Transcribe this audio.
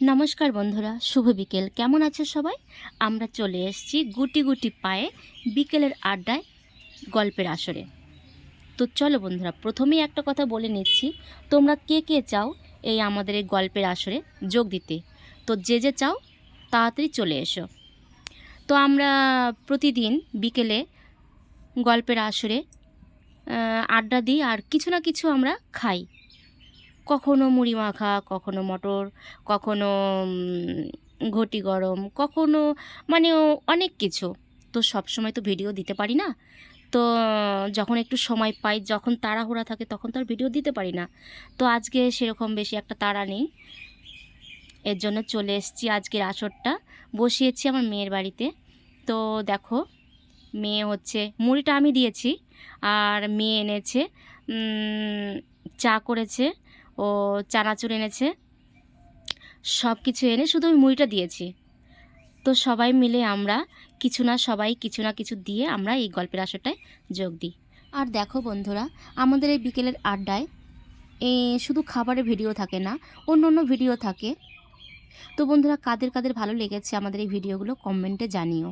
নমস্কার বন্ধুরা, শুভ বিকেল। কেমন আছো সবাই? আমরা চলে এসেছি গুটি গুটি পায়ে বিকেলের আড্ডায় গল্পের আসরে। তো চলো বন্ধুরা, প্রথমেই একটা কথা বলে নিচ্ছি, তোমরা কে কে চাও এই আমাদের এই গল্পের আসরে যোগ দিতে? তো যে যে চাও তাড়াতাড়ি চলে এসো। তো আমরা প্রতিদিন বিকেলে গল্পের আসরে আড্ডা দিই আর কিছু না কিছু আমরা খাই। কখনো মুড়ি মাখা, কখনো মটর, কখনো ঘটি গরম, কখনো মানে অনেক কিছু। তো সবসময় তো ভিডিও দিতে পারি না। তো যখন একটু সময় পাই, যখন তাড়াহুড়া থাকে তখন তো আর ভিডিও দিতে পারি না। তো আজকে সেরকম বেশি একটা তাড়া নেই, এর জন্য চলে এসেছি। আজকের আসরটা বসিয়েছি আমার মেয়ের বাড়িতে। তো দেখো, মেয়ে হচ্ছে মুড়িটা আমি দিয়েছি, আর মেয়ে এনেছে চা করেছে, ও চানাচুর এনেছে, সব কিছু এনে শুধু আমি মুড়িটা দিয়েছি। তো সবাই মিলে আমরা কিছু না কিছু দিয়ে আমরা এই গল্পের আসরটায় যোগ দিই। আর দেখো বন্ধুরা, আমাদের এই বিকেলের আড্ডায় শুধু খাবারের ভিডিও থাকে না, অন্য অন্য ভিডিও থাকে। তো বন্ধুরা, কাদের কাদের ভালো লেগেছে আমাদের এই ভিডিওগুলো কমেন্টে জানিও।